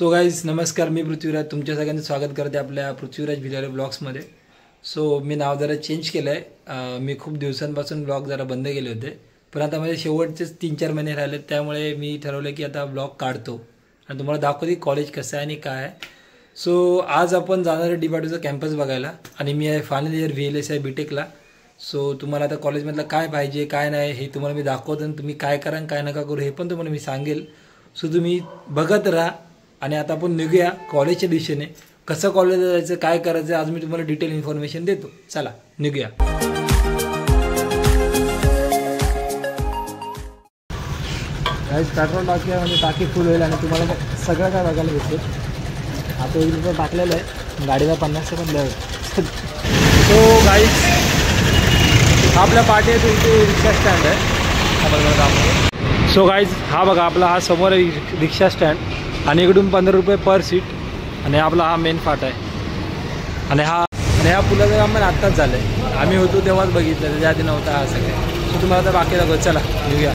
So guys नमस्कार, मी पृथ्वीराज तुमच्या सगळ्यांचं स्वागत करते आपल्या पृथ्वीराज भिलारे ब्लॉग्समध्ये. सो मी नाव जरा चेंज केलं आहे. मी खूप दिवसांपासून ब्लॉग जरा बंद केले होते, पण आता माझे शेवटचेच 3-4 महिने राहिले, त्यामुळे मी ठरवलं की आता ब्लॉग काढतो आणि तुम्हाला दाखवते कॉलेज कसं आहे आणि काय आहे. सो आज आपण जाणार आहे DBATचा कॅम्पस बघायला आणि मी आहे फायनल इयर VLSI BTechला. सो तुम्हाला आता कॉलेजमधलं काय पाहिजे काय नाही हे तुम्हाला मी दाखवतो आणि तुम्ही काय करा काय नका करू हे पण तुम्हाला मी सांगेल. सो तुम्ही बघत राहा. आणि आता आपण निघूया कॉलेजच्या दिशेने. कसं कॉलेजला जायचं काय करायचं आज मी तुम्हाला डिटेल इन्फॉर्मेशन देतो. चला निघूया. पेट्रोल टाकी म्हणजे टाकी फुल होईल आणि तुम्हाला सगळं काय बघायला भेटेल. आता 1 रुपये टाकलेलं आहे, गाडीला 50 सेकंद लागेल. सो गाईज आपल्या पाठी आहे इथे रिक्षा स्टँड आहे. सो गाईज हा बघा आपला हा समोर रिक्षा स्टँड आणि इकडून 15 रुपये पर सीट आणि आपला हा मेन फाटा आहे. आणि ह्या पुलाचं काम पण आत्ताच झालं आहे, आम्ही होतो तेव्हाच बघितलं, त्याच्या आधी नव्हता हा सगळे. सो तुम्हाला आता बाकी दाखवत चला घेऊया.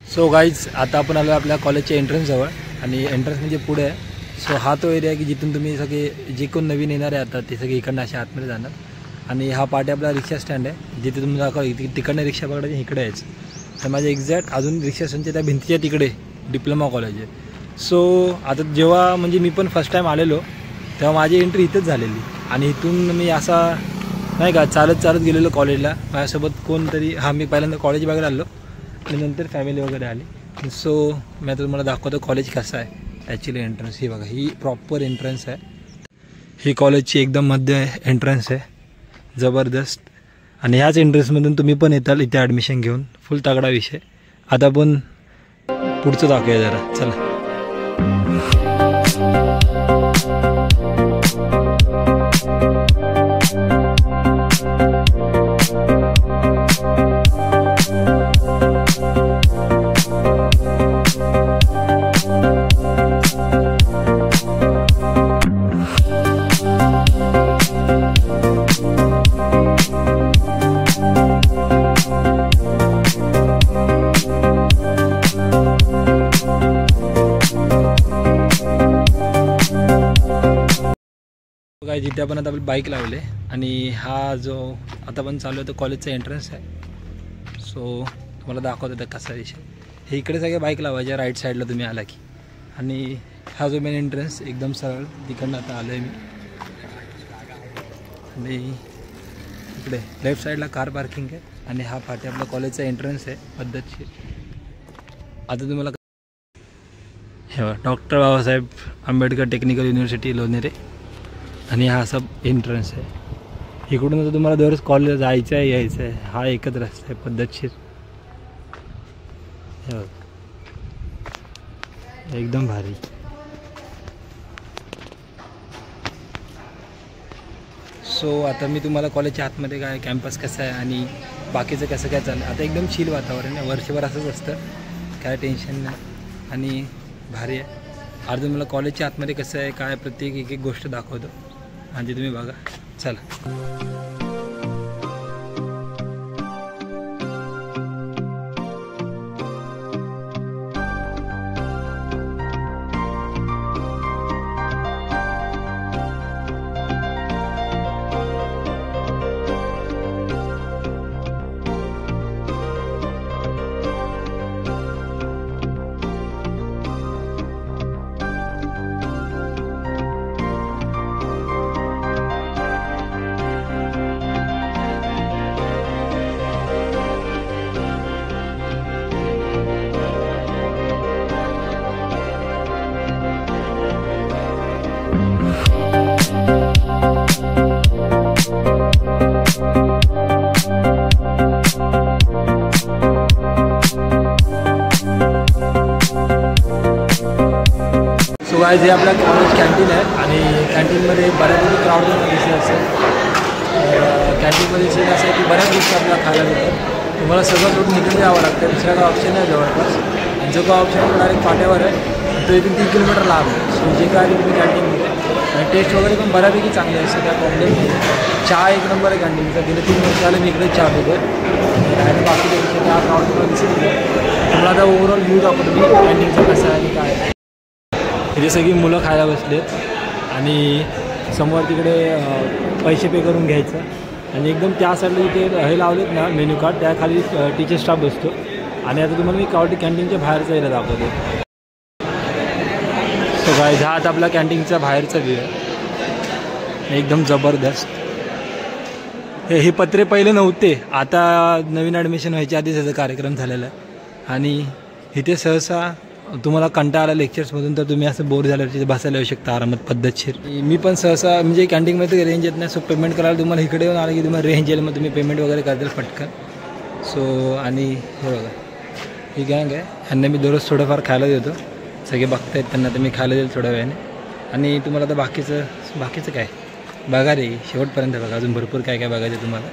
सो गाईज आता आपण आलो आपल्या कॉलेजच्या एंट्रन्सजवळ आणि एंट्रन्स म्हणजे पुढे आहे. सो हा तो एरिया आहे की जिथून तुम्ही सगळे जे कोण नवीन येणारे आता ते सगळे इकडनं अशा आतमध्ये जाणार. आणि हा पार्ट आपला रिक्षा स्टँड आहे जिथे तुम्ही दाखवा तिकडनं रिक्षा पकडायची इकडे यायचं. तर माझ्या एक्झॅक्ट अजून रिक्षा स्टँडच्या त्या भिंतीच्या तिकडे डिप्लोमा कॉलेज आहे. सो आता जेव्हा म्हणजे मी पण फर्स्ट टाईम आलेलो तेव्हा माझी एंट्री इथंच झालेली आणि इथून मी असा नाही का चालत गेलेलो कॉलेजला. माझ्यासोबत कोणतरी मी पहिल्यांदा कॉलेज बघायला आलो आणि नंतर फॅमिली वगैरे आली. सो मी आता तुम्हाला दाखवतो कॉलेज कसं आहे. ॲक्च्युली एंट्रन्स ही बघा, ही प्रॉपर एंट्रन्स आहे. ही कॉलेजची एकदम मध्य एंट्रन्स आहे, जबरदस्त. आणि ह्याच एंट्रन्समधून तुम्ही पण येताल इथे ॲडमिशन घेऊन. फुल तगडा विषय. आता आपण पुढचं दाखवूया जरा चला. काय जिथे आपण आता आपली बाईक लावले आणि हा जो आता पण चालू आहे तो कॉलेजचा एंट्रन्स आहे. सो तुम्हाला दाखवतो तर कसा विषय. हे इकडे सगळे बाईक लावायच्या राईट साईडला तुम्ही आला की. आणि हा जो मेन एंट्रन्स एकदम सरळ तिकडनं आता आलो आहे मी. आणि इकडे लेफ्ट साईडला कार पार्किंग आहे आणि हा पाठी आपला कॉलेजचा एंट्रन्स आहे पद्धतशीर. आता तुम्हाला हे doctor Babasaheb Ambedkar technical university Lonere आणि हा असा एंट्रन्स आहे. इकडून आता तुम्हाला दररोज कॉलेजला जायचं आहे यायचं आहे. हा एकच रस्ता आहे पद्धतशीर. हे बघ एकदम भारी. सो आता मी तुम्हाला कॉलेजच्या आतमध्ये काय कॅम्पस कसं आहे आणि बाकीचं कसं काय चाललं. आता एकदम चिल वातावरण आहे, वर्षभर असंच असतं, काय टेन्शन नाही आणि भारी आहे. अर्जुन मला कॉलेजच्या आतमध्ये कसं आहे काय प्रत्येक एक गोष्ट दाखवतो आणि तुम्ही बघा चला. गाईज हे आपल्या कॉलेज कॅन्टीन आहे आणि कॅन्टीनमध्ये बऱ्यापैकी क्राऊड तुम्हाला दिसत असेल. कॅन्टीनमध्ये सीन असं आहे की बऱ्याच गोष्टी आपल्याला खायला मिळतात. तुम्हाला सगळं सोडून निघून जावं लागतं. दुसरा काय ऑप्शन नाही जवळपास. आणि जो काय ऑप्शन आहे डायरेक्ट फाट्यावर आहे तो इथून 3 किलोमीटर लांब आहे. सो जे काय आहे तुम्ही कॅन्टीनमध्ये आणि टेस्ट वगैरे पण बऱ्यापैकी चांगली असते. त्या प्रॉब्लेम नाही. चहा एक नंबर आहे कॅन्टीनचा. गेले 3 वर्ष झाले मी इकडे चहा पितो आणि बाकी त्यापेक्षा त्या क्राऊड तुम्हाला दिसत नाही. तुम्हाला आता ओव्हरऑल व्ह्यू दाखवतो मी कॅन्टीनचा कसं आहे आणि काय आहे. इथे सगळी मुलं खायला बसलेत आणि समोर तिकडे पैसे पे करून घ्यायचं आणि एकदम त्या साईडला इथे हे लावलेत ना मेन्यू कार्ड त्या खाली टीचर स्टाफ बसतो. आणि आता तुम्हाला मी कॉलेज कॅन्टीनच्या बाहेरचा एरिया दाखवतो. सो गाईज हा आता आपला कॅन्टीनचा बाहेरचा व्ह्यू आहे. एकदम जबरदस्त. हे पत्रे पहिले नव्हते. आता नवीन ॲडमिशन व्हायच्या आधीच याचा कार्यक्रम झालेला आहे. आणि इथे सहसा तुम्हाला कंटाळा आला लेक्चर्समधून तर तुम्ही असं बोर झाल्यावर तिथे बसायला येऊ शकता आरामात पद्धतशीर. मी पण सहसा म्हणजे कॅन्टीनमध्ये रेंज येत नाही. सो पेमेंट करायला तुम्हाला इकडे येऊन आलं की तुम्हाला रेंज येईल. मग तुम्ही पेमेंट वगैरे करताल पटकन. सो आणि हे बघा ही गँग आहे. ह्यांना मी दररोज थोडंफार खायला देतो. सगळे बघतायत त्यांना तर मी खायला देईल थोड्या वेळाने. आणि तुम्हाला आता बाकीचं काय बघा रे शेवटपर्यंत बघा. अजून भरपूर काय काय बघायचं तुम्हाला.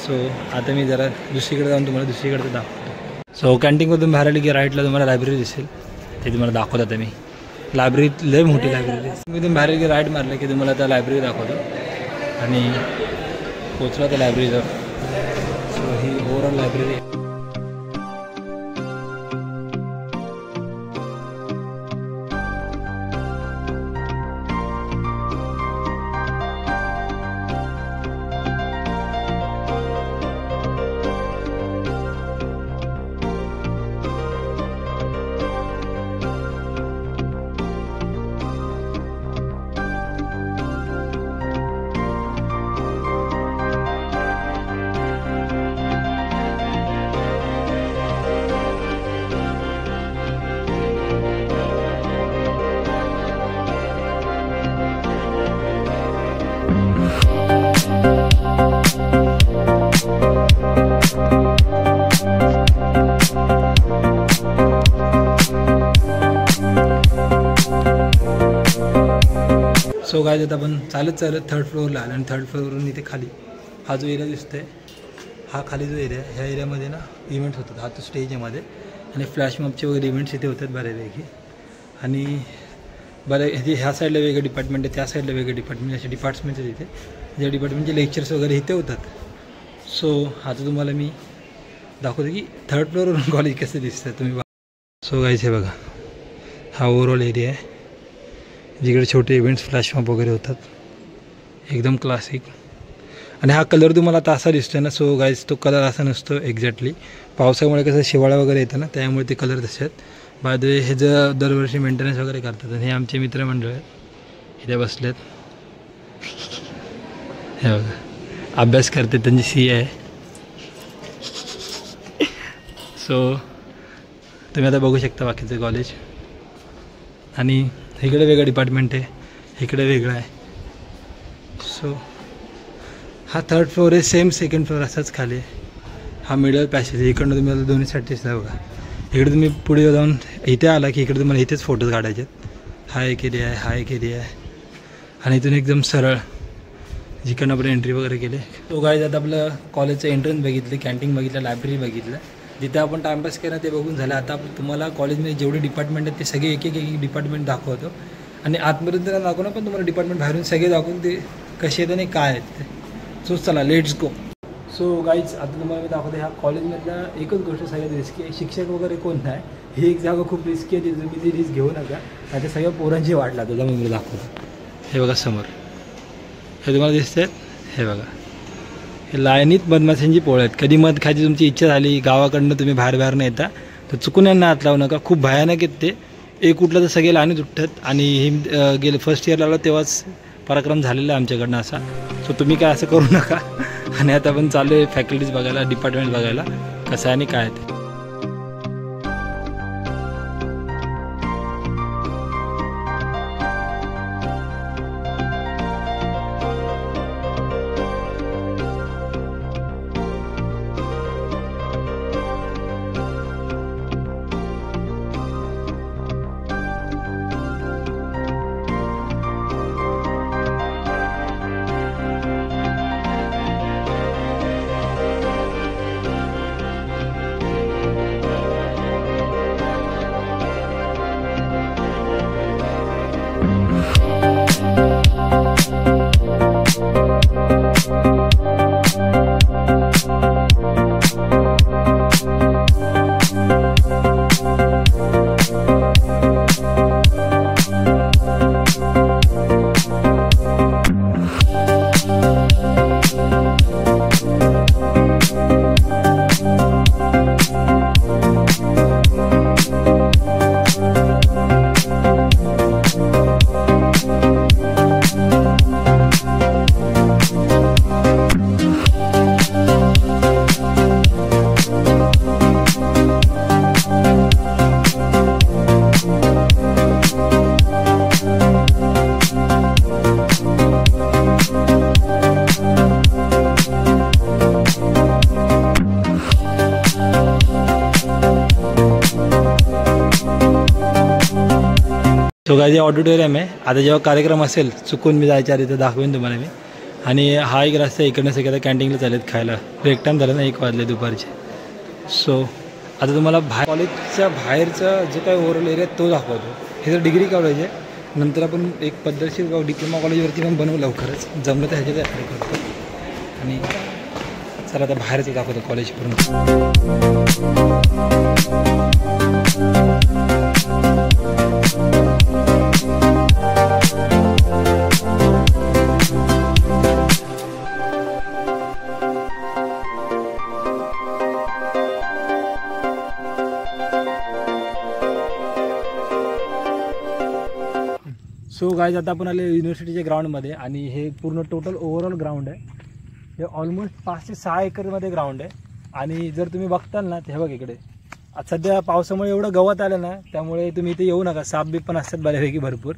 सो आता मी जरा दुसरीकडे जाऊन तुम्हाला दुसरीकडे दाखवतो. सो कॅन्टीनमधून बाहेर आली की राईटला तुम्हाला लायब्ररी दिसेल. ते तुम्हाला दाखवत आता मी. लायब्ररी लय मोठी लायब्ररी. मी तुम्ही बाहेर की राईट मारलं की तुम्हाला त्या लायब्ररी दाखवतो आणि पोचला त्या लायब्ररीवर. सो ही ओव्हरऑल लायब्ररी आहे. सो गाईज आता आपण चालत 3rd फ्लोअरला आलो आणि 3rd फ्लोअरवरून इथे खाली हा जो एरिया दिसतोय हा खाली जो एरिया आहे ह्या एरियामध्ये ना इव्हेंट्स होतात. हा तो स्टेज आहे मध्ये आणि फ्लॅशमॉबचे वगैरे इव्हेंट्स इथे होतात बऱ्यापैकी. आणि ह्या साईडला वेगळं डिपार्टमेंट आहे, त्या साईडला वेगळं डिपार्टमेंट, असे डिपार्टमेंट्स आहेत इथे. ज्या डिपार्टमेंटचे लेक्चर्स वगैरे इथे होतात. सो आता तुम्हाला मी दाखवतो की 3rd फ्लोअरवरून कॉलेज कसं दिसतं तुम्ही. सो गाईज हे बघा हा ओव्हरऑल एरिया आहे जिकडे छोटे इव्हेंट्स फ्लॅशमॉब वगैरे होतात. एकदम क्लासिक. आणि हा कलर तुम्हाला आता असा दिसतो ना. सो गाईज तो कलर असा नसतो एक्झॅक्टली. पावसामुळे कसं शिवाळा वगैरे येतं ना त्यामुळे ते कलर तसे आहेत. बाय द वे हे जर दरवर्षी मेंटेनन्स वगैरे करतात. आणि हे आमचे मित्रमंडळ आहेत इथे बसलेत. हे बघा अभ्यास करते त्यांची सी आहे. सो तुम्ही आता बघू शकता बाकीचं कॉलेज. आणि इकडे वेगळं डिपार्टमेंट आहे, इकडे वेगळं आहे. सो हा 3rd फ्लोअर आहे. सेम 2nd फ्लोअर असाच खाली आहे. हा मिडल पॅसेज आहे. इकडनं तुम्ही दोन्ही साईडचेच बघा. इकडे तुम्ही पुढे जाऊन इथे आला की इकडे तुम्हाला इथेच फोटोज काढायचे आहेत. हा एक एरिया आहे, हा एक एरिया आहे. आणि इथून एकदम सरळ जिकडनं आपण एंट्री वगैरे केले. तो गाईज आता आपलं कॉलेजचं एंट्रन्स बघितलं, कॅन्टीन बघितलं, लायब्ररी बघितलं. जिथे आपण टाइमपास केला ते बघून झालं. आता तुम्हाला कॉलेजमध्ये जेवढे डिपार्टमेंट आहेत ते सगळे एक एक डिपार्टमेंट दाखवतो. आणि आतपर्यंत दाखवणं पण तुम्हाला डिपार्टमेंट बाहेरून सगळे दाखवून ते कसे आहेत आणि काय आहेत ते. सो चला लेट्स गो. सो गाईज आता तुम्हाला मी दाखवतो ह्या कॉलेजमधल्या एकच गोष्ट सगळ्यात रिस्की आहे. शिक्षक वगैरे कोण नाही. ही एक जागा खूप रिस्की आहे. तिथे तुम्ही ती रिस्क घेऊ नका. आता सगळ्या पोरांची वाट लागतो. त्यामुळे मी दाखवतो. हे बघा समोर हे तुम्हाला दिसत आहेत. हे बघा हे लाईनीत मधमाशांची पोळं आहेत. कधी मध खायची तुमची इच्छा झाली गावाकडनं तुम्ही बाहेर न येता तर चुकून यांना हात लावू नका. खूप भयानक आहेत ते. एक उठलं तर सगळे लाईनीत उठतात. आणि हे गेले फर्स्ट इयरला आलो तेव्हाच पराक्रम झालेला आहे आमच्याकडनं असा. सो तुम्ही काय असं करू नका. आणि आता आपण चालू आहे फॅकल्टीज बघायला, डिपार्टमेंट बघायला कसं आहे आणि काय ते. तो काय जे ऑडिटोरियम आहे, आता जेव्हा कार्यक्रम असेल चुकून मी जायच्या आधी तर दाखवेन तुम्हाला मी. आणि हा एक रस्ता इकडनं सगळ्या कॅन्टीनला चालेल खायला. ब्रेक टाईम झाला ना 1 वाजले दुपारचे. सो आता तुम्हाला कॉलेजच्या बाहेरचा जो काय ओव्हरऑल एरिया तो दाखवतो. हे तर डिग्री कॉलेज आहे. नंतर आपण एक पद्धतशीर डिप्लोमा कॉलेजवरती पण बनवू लवकरच, जमलं तर ह्याच्यात ॲप्लाय करतो. आणि चला आता बाहेरचं दाखवतो कॉलेज पूर्ण. सो गाईज आता आपण आले युनिव्हर्सिटीच्या ग्राउंडमध्ये. आणि हे पूर्ण टोटल ओव्हरऑल ग्राउंड आहे. हे ऑलमोस्ट 5 ते 6 एकरमध्ये ग्राउंड आहे. आणि जर तुम्ही बघताल ना ते बघ इकडे आज सध्या पावसामुळे एवढं गवत आलं ना, त्यामुळे तुम्ही इथे येऊ नका. साप बीप पण असतात बऱ्यापैकी भरपूर.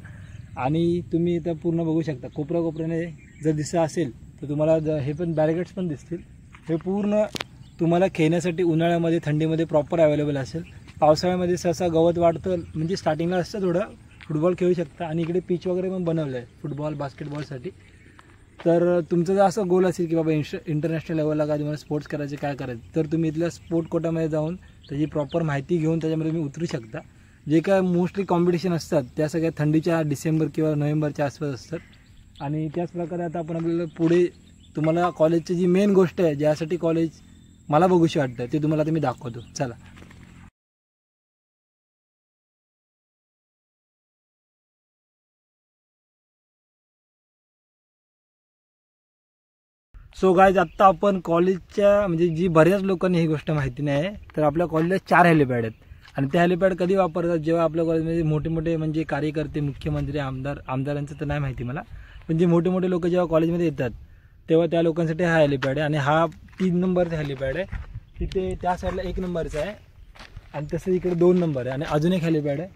आणि तुम्ही इथं पूर्ण बघू शकता कोपऱ्याने जर दिसत असेल तर तुम्हाला हे पण बॅरिकेड्स पण दिसतील. हे पूर्ण तुम्हाला खेळण्यासाठी उन्हाळ्यामध्ये थंडीमध्ये प्रॉपर अवेलेबल असेल. पावसाळ्यामध्ये सहसा गवत वाढतं, म्हणजे स्टार्टिंगला असतं थोडं फुटबॉल खेळू शकता. आणि इकडे पिच वगैरे पण बनवलं आहे फुटबॉल बास्केटबॉलसाठी. तर तुमचं जर असं गोल असेल की बाबा इंटरनॅशनल लेवलला काय तुम्हाला स्पोर्ट्स करायचे काय करायचं, तर तुम्ही इथल्या स्पोर्ट कोटामध्ये जाऊन त्याची प्रॉपर माहिती घेऊन त्याच्यामध्ये तुम्ही उतरू शकता. जे काय मोस्टली कॉम्पिटिशन असतात त्या सगळ्या थंडीच्या डिसेंबर किंवा नोव्हेंबरच्या आसपास असतात. आणि त्याच प्रकारे आता आपण आपल्याला पुढे तुम्हाला कॉलेजची जी मेन गोष्ट आहे ज्यासाठी कॉलेज मला बघूशी वाटतं ते तुम्हाला आता मी दाखवतो. चला. सो गाईज आत्ता आपण कॉलेजच्या म्हणजे जी बऱ्याच लोकांनी ही गोष्ट माहिती नाही आहे, तर आपल्या कॉलेजला 4 हेलिपॅड आहेत. आणि ते हेलिपॅड कधी वापरतात जेव्हा आपल्या कॉलेजमध्ये मोठे मोठे म्हणजे कार्यकर्ते, मुख्यमंत्री, आमदारांचं तर नाही माहिती मला, पण जे मोठे मोठे लोक जेव्हा कॉलेजमध्ये येतात तेव्हा त्या लोकांसाठी हा हेलिपॅड आहे. आणि हा 3 नंबरचा हेलिपॅड आहे. तिथे त्या साईडला 1 नंबरचा आहे आणि तसं इकडे 2 नंबर आहे. आणि अजून एक हेलिपॅड आहे,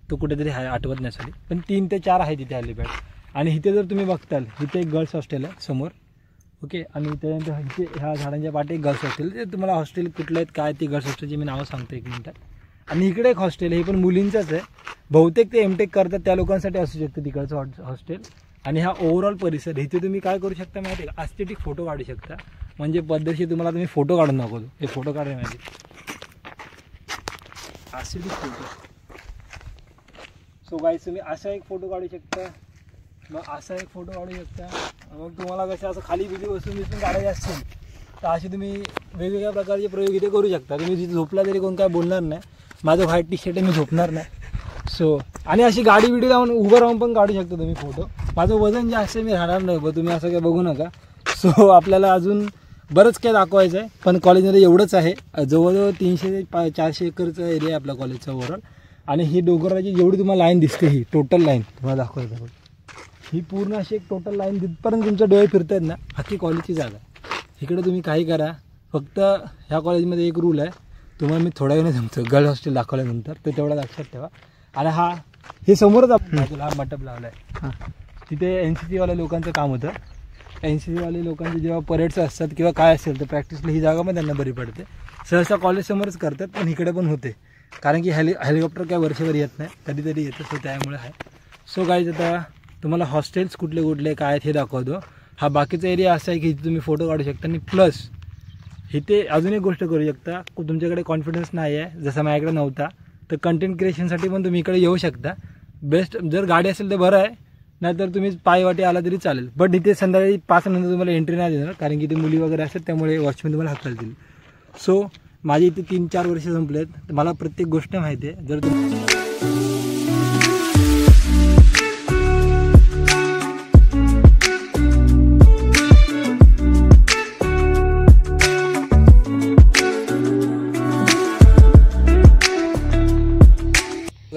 तो कुठेतरी आहे आठवत नसेल, पण 3 ते 4 आहे तिथे हेलिपॅड. आणि इथे जर तुम्ही बघताल इथे एक गर्ल्स हॉस्टेल आहे समोर. ओके. आणि त्यानंतर इथे ह्या झाडांच्या पाठी एक गर्ल्स हॉस्टेल. ते तुम्हाला हॉस्टेल कुठलं आहेत काय ते गर्ल्स हॉस्टेलची मी नावं सांगतो 1 मिनिटात. आणि इकडे एक हॉस्टेल हे पण मुलींचंच आहे. बहुतेक ते एमटेक करतात त्या लोकांसाठी असू शकतं तिकडचं हॉस्टेल. आणि हा ओव्हरऑल परिसर इथे तुम्ही काय करू शकता माहिती आहे का, एस्थेटिक फोटो काढू शकता. म्हणजे पद्धतशीर तुम्हाला तुम्ही फोटो काढून दाखवतो. हे फोटो काढायला माहिती एस्थेटिक फोटो. सो गाईज तुम्ही असा एक फोटो काढू शकता, मग असा एक फोटो काढू शकता. मग तुम्हाला कसं असं खाली बिली बसून काढायचे असतील तर असे तुम्ही वेगवेगळ्या प्रकारचे प्रयोग इथे करू शकता. तुम्ही जिथे झोपला तरी कोण काय बोलणार नाही. माझं व्हाईट टी शर्ट आहे, मी झोपणार नाही. सो आणि अशी गाडी बिडी लावून उभं राहून पण काढू शकता तुम्ही फोटो. माझं वजन जास्त आहे, मी राहणार नाही बघ, तुम्ही असं काय बघू नका. सो आपल्याला अजून बरंच काय दाखवायचं आहे, पण कॉलेजमध्ये एवढंच आहे. जवळजवळ 300 ते 400 एकरचा एरिया आहे आपल्या कॉलेजचा ओव्हरऑल. आणि ही डोंगराची जेवढी तुम्हाला लाईन दिसते ही टोटल लाईन तुम्हाला दाखवायचं. ही पूर्ण अशी एक टोटल लाईन जिथपर्यंत तुमच्या डोळे फिरत आहेत ना, अख्खी कॉलेजची जागा. इकडे तुम्ही काही करा, फक्त ह्या कॉलेजमध्ये एक रूल आहे, तुम्हाला मी थोड्या वेळाने सांगतो गर्ल्स हॉस्टेल दाखवल्यानंतर, तर तेवढा लक्षात ठेवा. आणि हे समोरच आपण हा मंडप लावला आहे. तिथे NCC-वाल्या लोकांचं काम होतं. NCC-वाले लोकांचे जेव्हा परेड्स असतात किंवा काय असेल तर प्रॅक्टिसला ही जागा पण त्यांना बरी पडते. सहसा कॉलेजसमोरच करतात, पण इकडे पण होते कारण की हेलिकॉप्टर काय वर्षभर येत नाही, कधीतरी येतं. सो त्यामुळे आहे. सो गाईज आता तुम्हाला हॉस्टेल्स कुठले कुठले काय आहेत हे दाखवतो. हा बाकीचा एरिया असा आहे की इथे तुम्ही फोटो काढू शकता. आणि प्लस इथे अजून एक गोष्ट करू शकता, तुमच्याकडे कॉन्फिडन्स नाही आहे जसं माझ्याकडे नव्हता, तर कंटेंट क्रिएशनसाठी पण तुम्ही इकडे येऊ शकता. बेस्ट जर गाडी असेल तर बरं आहे, नाहीतर तुम्ही पायवाटी आला तरी चालेल. बट इथे संध्याकाळी 5 नंतर तुम्हाला एंट्री नाही देणार कारण की इथे मुली वगैरे असतात, त्यामुळे वॉचमॅन तुम्हाला हाकलतील. सो माझे इथे 3-4 वर्ष संपलेत, तर मला प्रत्येक गोष्ट माहिती आहे. जर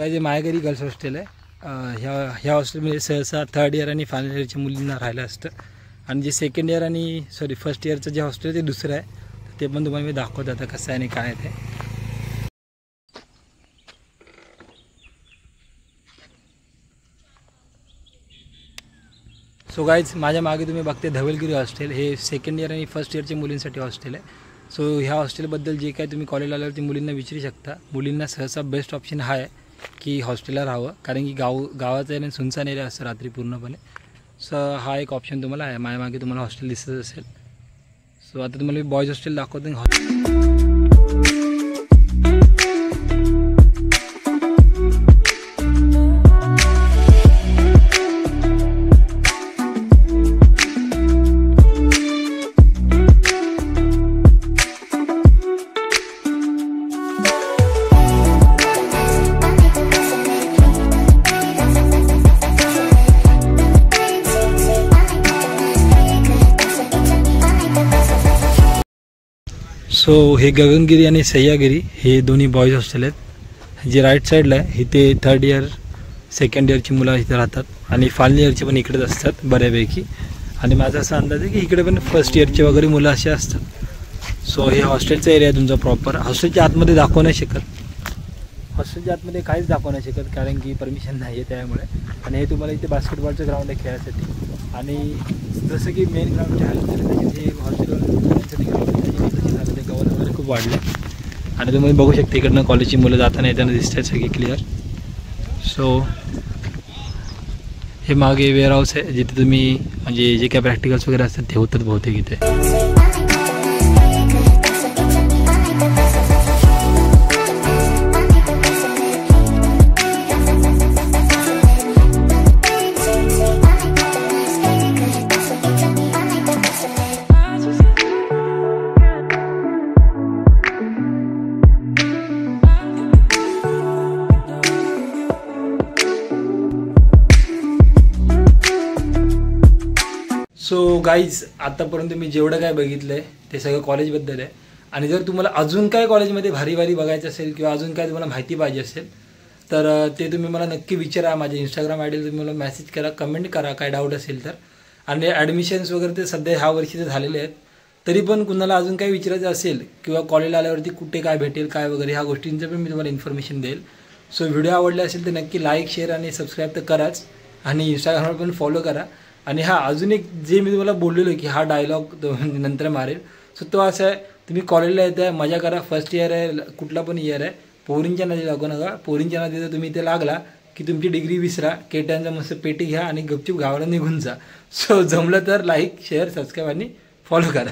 जे माझ्या घरी गर्ल्स हॉस्टेल आहे, ह्या हॉस्टेलमध्ये सहसा 3rd इयर आणि फायनल इयरच्या मुलींना राहिलं असतं. आणि जे 2nd इयर आणि फर्स्ट इयरचं जे हॉस्टेल आहे ते दुसरं आहे, ते पण तुम्हाला मी दाखवतो आता कसं आहे आणि काय आहे ते. सो गाईज माझ्या मागे तुम्ही बघते धवलगिरी हॉस्टेल, हे 2nd इयर आणि फर्स्ट इयरच्या मुलींसाठी हॉस्टेल आहे. सो ह्या हॉस्टेलबद्दल जे काय तुम्ही कॉलेजला आल्यावरती मुलींना विचारू शकता. मुलींना सहसा बेस्ट ऑप्शन हा आहे की हॉस्टेलला राहावं, कारण की गावाचा आहे सुनसान एरिया असतं रात्री पूर्णपणे. सो हा एक ऑप्शन तुम्हाला आहे. माझ्या मागे तुम्हाला हॉस्टेल दिसत असेल. सो आता तुम्हाला मी बॉईज हॉस्टेल दाखवतो. सो हे गगनगिरी आणि सह्यागिरी हे दोन्ही बॉईज हॉस्टेल आहेत. जे राईट साईडला आहे इथे 3rd इयर 2nd इयरची मुलं इथे राहतात आणि फायनल इयरचे पण इकडेच असतात बऱ्यापैकी. आणि माझा असा अंदाज आहे की इकडे पण 1st इयरचे वगैरे मुलं असे असतात. सो हे हॉस्टेलचा एरिया आहे तुमचा प्रॉपर. हॉस्टेलच्या आतमध्ये दाखवू नाही शकत, हॉस्टेलच्या आतमध्ये काहीच दाखवू नाही शकत कारण की परमिशन नाही आहे त्यामुळे. आणि हे तुम्हाला इथे बास्केटबॉलचं ग्राउंड आहे खेळायसाठी. आणि जसं की मेन ग्राउंडच्या हालत झाले तसे हे हॉस्टेलसाठी ग्राउंड झालं, ते गवत वगैरे खूप वाढले. आणि तुम्ही बघू शकता इकडनं कॉलेजची मुलं जाताना येताना दिसत आहेत सगळी क्लिअर. सो हे मागे वेअर हाऊस आहे जिथे तुम्ही म्हणजे जे काय प्रॅक्टिकल्स वगैरे असतात ते होतात बहुतेक इथे. सो गाईज, आतापर्यंत मी जेवढं काय बघितलं आहे ते सगळं कॉलेजबद्दल आहे. आणि जर तुम्हाला अजून काय कॉलेजमध्ये भारी भारी बघायचं असेल किंवा अजून काय तुम्हाला माहिती पाहिजे असेल तर ते तुम्ही मला नक्की विचारा. माझ्या इंस्टाग्राम आयडीला तुम्ही मला मेसेज करा, कमेंट करा काय डाऊट असेल तर. आणि ॲडमिशन्स वगैरे ते सध्या ह्या वर्षीचे झालेले आहेत. तरी पण कुणाला अजून काही विचारायचं असेल किंवा कॉलेजला आल्यावरती कुठे काय भेटेल काय वगैरे ह्या गोष्टींचं पण मी तुम्हाला इन्फॉर्मेशन देईल. सो व्हिडिओ आवडले असेल तर नक्की लाईक शेअर आणि सबस्क्राईब तर कराच. आणि इंस्टाग्रामवर पण फॉलो करा. आणि हा अजून एक जे मी तुम्हाला बोललेलो की हा डायलॉग नंतर मारेल. सो तो असा आहे, तुम्ही कॉलेजला येत आहे मजा करा, 1st इयर आहे कुठला पण इयर आहे, पोरींच्या नदी लागू नका. पोरींच्या नदी जर तुम्ही इथे लागला की तुमची डिग्री विसरा, केट्यांचा मस्त पेटी घ्या आणि गपचूप गावाला निघून जा. सो जमलं तर लाईक शेअर सबस्क्राईब आणि फॉलो करा.